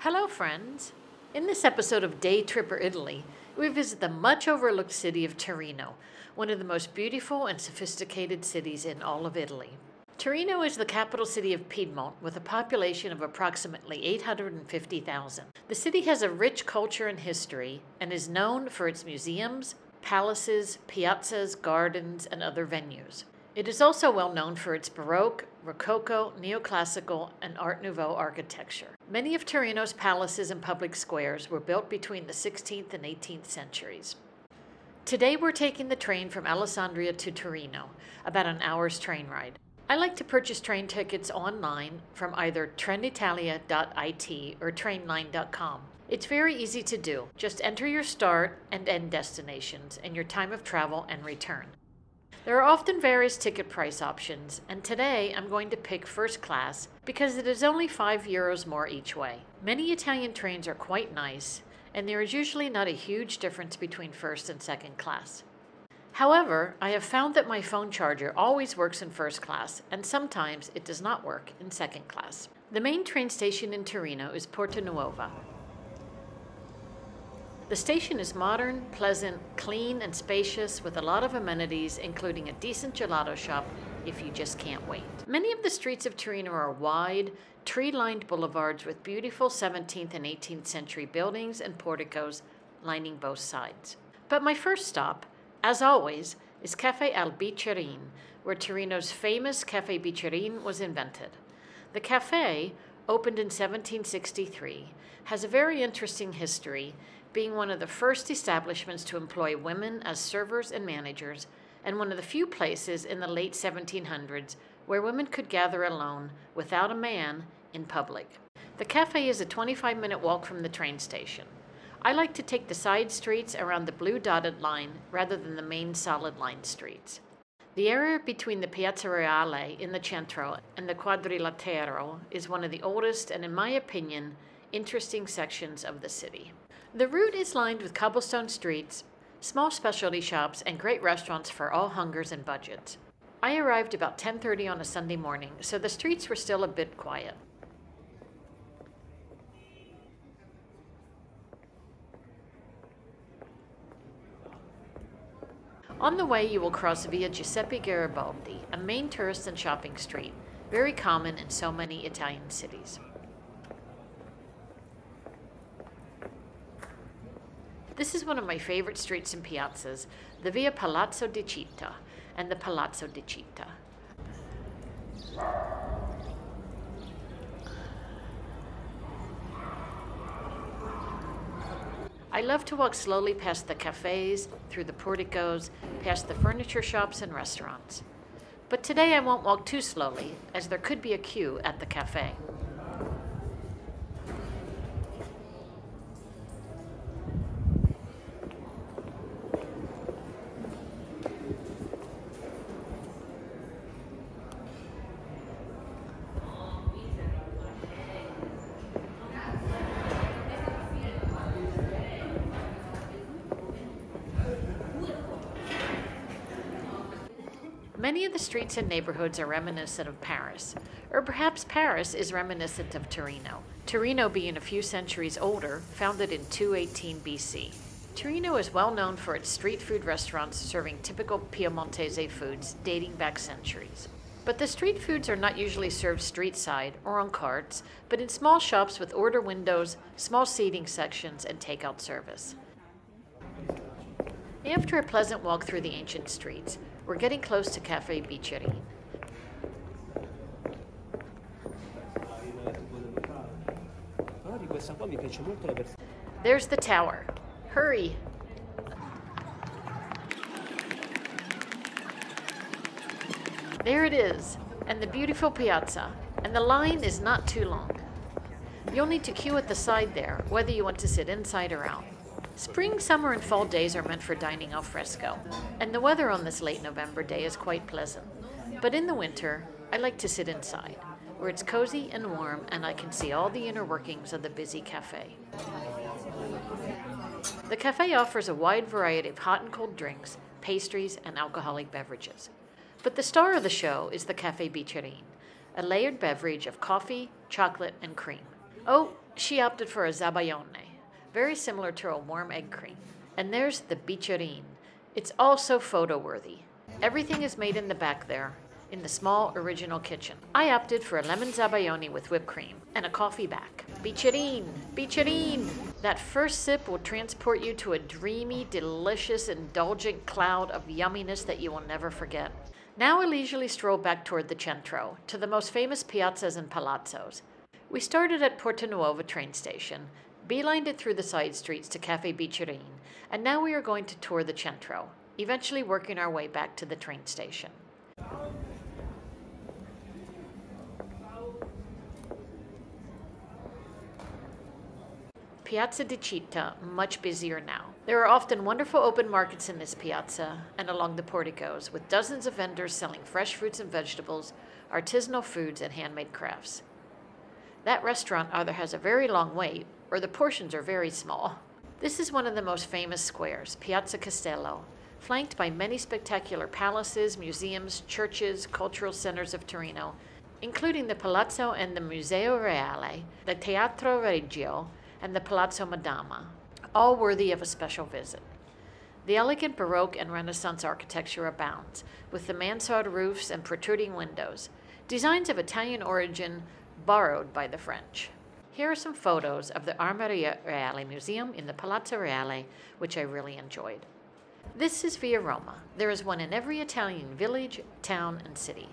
Hello, friends. In this episode of Day Tripper Italy, we visit the much overlooked city of Torino, one of the most beautiful and sophisticated cities in all of Italy. Torino is the capital city of Piedmont with a population of approximately 850,000. The city has a rich culture and history and is known for its museums, palaces, piazzas, gardens, and other venues. It is also well known for its Baroque, Rococo, Neoclassical, and Art Nouveau architecture. Many of Torino's palaces and public squares were built between the 16th and 18th centuries. Today we're taking the train from Alessandria to Torino, about an hour's train ride. I like to purchase train tickets online from either trenitalia.it or trainline.com. It's very easy to do. Just enter your start and end destinations and your time of travel and return. There are often various ticket price options, and today I'm going to pick first class because it is only €5 more each way. Many Italian trains are quite nice, and there is usually not a huge difference between first and second class. However, I have found that my phone charger always works in first class, and sometimes it does not work in second class. The main train station in Torino is Porta Nuova. The station is modern, pleasant, clean, and spacious with a lot of amenities, including a decent gelato shop if you just can't wait. Many of the streets of Torino are wide, tree-lined boulevards with beautiful 17th and 18th century buildings and porticos lining both sides. But my first stop, as always, is Café al Bicerin, where Torino's famous Café Bicerin was invented. The café, opened in 1763, has a very interesting history, being one of the first establishments to employ women as servers and managers, and one of the few places in the late 1700s where women could gather alone, without a man, in public. The cafe is a 25-minute walk from the train station. I like to take the side streets around the blue dotted line rather than the main solid line streets. The area between the Piazza Reale in the Centro and the Quadrilatero is one of the oldest and, in my opinion, interesting sections of the city. The route is lined with cobblestone streets, small specialty shops, and great restaurants for all hungers and budgets. I arrived about 10:30 on a Sunday morning, so the streets were still a bit quiet. On the way, you will cross Via Giuseppe Garibaldi, a main tourist and shopping street, very common in so many Italian cities. This is one of my favorite streets and piazzas, the Via Palazzo di Città and the Palazzo di Città. I love to walk slowly past the cafes, through the porticos, past the furniture shops and restaurants. But today I won't walk too slowly, as there could be a queue at the cafe. Many of the streets and neighborhoods are reminiscent of Paris, or perhaps Paris is reminiscent of Torino. Torino, being a few centuries older, founded in 218 BC. Torino is well known for its street food restaurants serving typical Piemontese foods dating back centuries. But the street foods are not usually served street side or on carts, but in small shops with order windows, small seating sections, and takeout service. After a pleasant walk through the ancient streets, we're getting close to Café Bicerin. There's the tower. Hurry! There it is, and the beautiful piazza, and the line is not too long. You'll need to queue at the side there, whether you want to sit inside or out. Spring, summer, and fall days are meant for dining al fresco, and the weather on this late November day is quite pleasant. But in the winter, I like to sit inside, where it's cozy and warm and I can see all the inner workings of the busy cafe. The cafe offers a wide variety of hot and cold drinks, pastries, and alcoholic beverages. But the star of the show is the Café Bicerin, a layered beverage of coffee, chocolate, and cream. Oh, she opted for a zabaione, very similar to a warm egg cream. And there's the bicerin. It's also photo-worthy. Everything is made in the back there, in the small original kitchen. I opted for a lemon zabaione with whipped cream and a coffee back. Bicerin! Bicerin! That first sip will transport you to a dreamy, delicious, indulgent cloud of yumminess that you will never forget. Now a leisurely stroll back toward the centro, to the most famous piazzas and palazzos. We started at Porta Nuova train station, beelined it through the side streets to Cafe Bicerin, and now we are going to tour the centro, eventually working our way back to the train station. Piazza di Città, much busier now. There are often wonderful open markets in this piazza and along the porticos, with dozens of vendors selling fresh fruits and vegetables, artisanal foods, and handmade crafts. That restaurant either has a very long wait or the portions are very small. This is one of the most famous squares, Piazza Castello, flanked by many spectacular palaces, museums, churches, cultural centers of Torino, including the Palazzo and the Museo Reale, the Teatro Regio, and the Palazzo Madama, all worthy of a special visit. The elegant Baroque and Renaissance architecture abounds, with the mansard roofs and protruding windows, designs of Italian origin borrowed by the French. Here are some photos of the Armeria Reale Museum in the Palazzo Reale, which I really enjoyed. This is Via Roma. There is one in every Italian village, town, and city.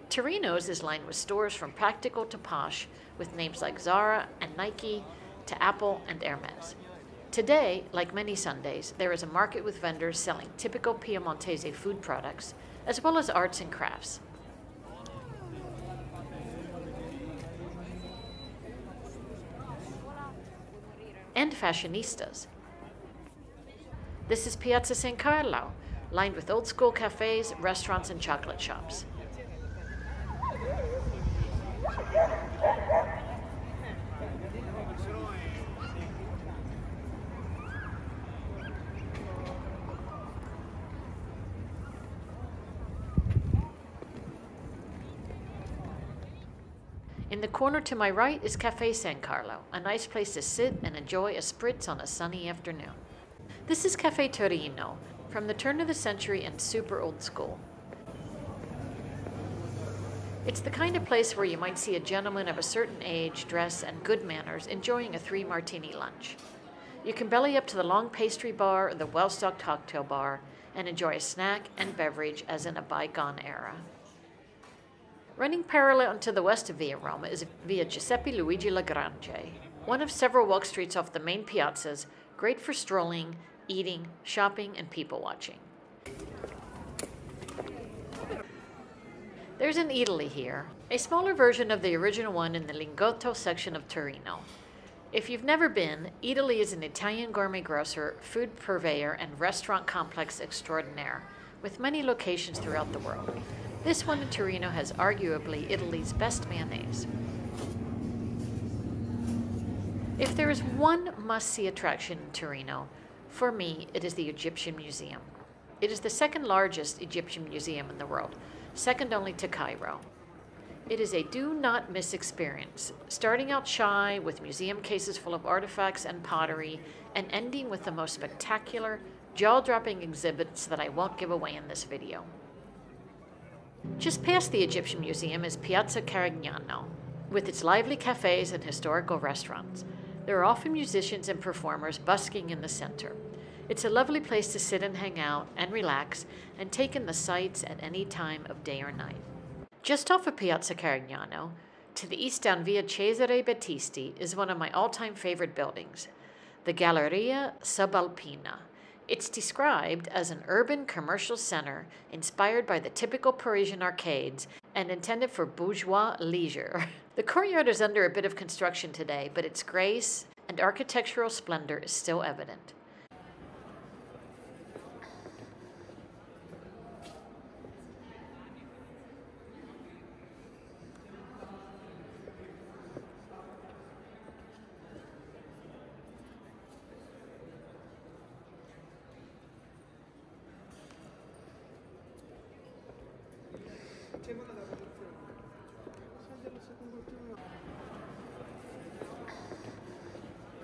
Torino's is lined with stores from practical to posh, with names like Zara and Nike, to Apple and Hermes. Today, like many Sundays, there is a market with vendors selling typical Piemontese food products, as well as arts and crafts. And fashionistas. This is Piazza San Carlo, lined with old-school cafes, restaurants, and chocolate shops. In the corner to my right is Cafe San Carlo, a nice place to sit and enjoy a spritz on a sunny afternoon. This is Cafe Torino, from the turn of the century and super old school. It's the kind of place where you might see a gentleman of a certain age, dress, and good manners enjoying a 3-martini lunch. You can belly up to the long pastry bar or the well-stocked cocktail bar and enjoy a snack and beverage as in a bygone era. Running parallel to the west of Via Roma is Via Giuseppe Luigi Lagrange, one of several walk streets off the main piazzas, great for strolling, eating, shopping, and people watching. There's an Italy here, a smaller version of the original one in the Lingotto section of Torino. If you've never been, Italy is an Italian gourmet grocer, food purveyor, and restaurant complex extraordinaire, with many locations throughout the world. This one in Torino has arguably Italy's best mayonnaise. If there is one must-see attraction in Torino, for me, it is the Egyptian Museum. It is the second largest Egyptian museum in the world, second only to Cairo. It is a do-not-miss experience, starting out shy with museum cases full of artifacts and pottery, and ending with the most spectacular, jaw-dropping exhibits that I won't give away in this video. Just past the Egyptian Museum is Piazza Carignano, with its lively cafes and historical restaurants. There are often musicians and performers busking in the center. It's a lovely place to sit and hang out and relax and take in the sights at any time of day or night. Just off of Piazza Carignano, to the east down Via Cesare Battisti, is one of my all-time favorite buildings, the Galleria Subalpina. It's described as an urban commercial center inspired by the typical Parisian arcades and intended for bourgeois leisure. The courtyard is under a bit of construction today, but its grace and architectural splendor is still evident.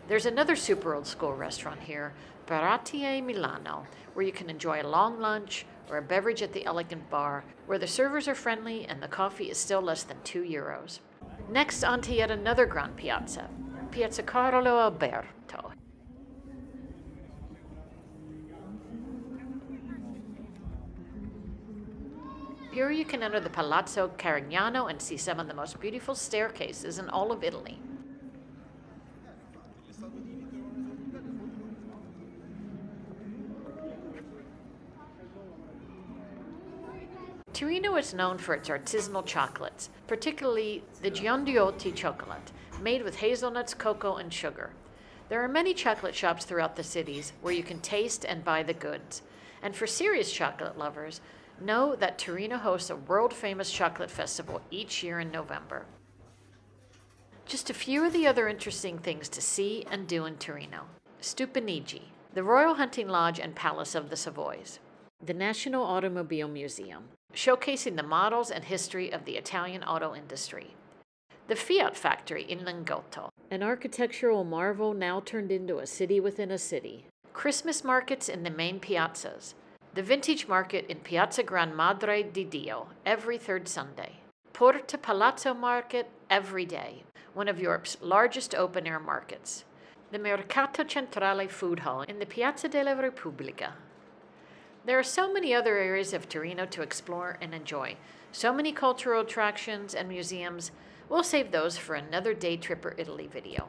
There's another super old school restaurant here, Baratie Milano, where you can enjoy a long lunch or a beverage at the elegant bar, where the servers are friendly and the coffee is still less than €2. Next, on to yet another grand piazza, Piazza Carlo Alberto. Here you can enter the Palazzo Carignano and see some of the most beautiful staircases in all of Italy. Torino is known for its artisanal chocolates, particularly the Giondiotti chocolate, made with hazelnuts, cocoa, and sugar. There are many chocolate shops throughout the cities where you can taste and buy the goods. And for serious chocolate lovers, know that Torino hosts a world-famous chocolate festival each year in November. Just a few of the other interesting things to see and do in Torino. Stupinigi, the Royal Hunting Lodge and Palace of the Savoys. The National Automobile Museum, showcasing the models and history of the Italian auto industry. The Fiat Factory in Lingotto, an architectural marvel now turned into a city within a city. Christmas markets in the main piazzas. The Vintage Market in Piazza Gran Madre di Dio every third Sunday. Porta Palazzo Market every day, one of Europe's largest open-air markets. The Mercato Centrale Food Hall in the Piazza della Repubblica. There are so many other areas of Torino to explore and enjoy, so many cultural attractions and museums. We'll save those for another Day Tripper Italy video.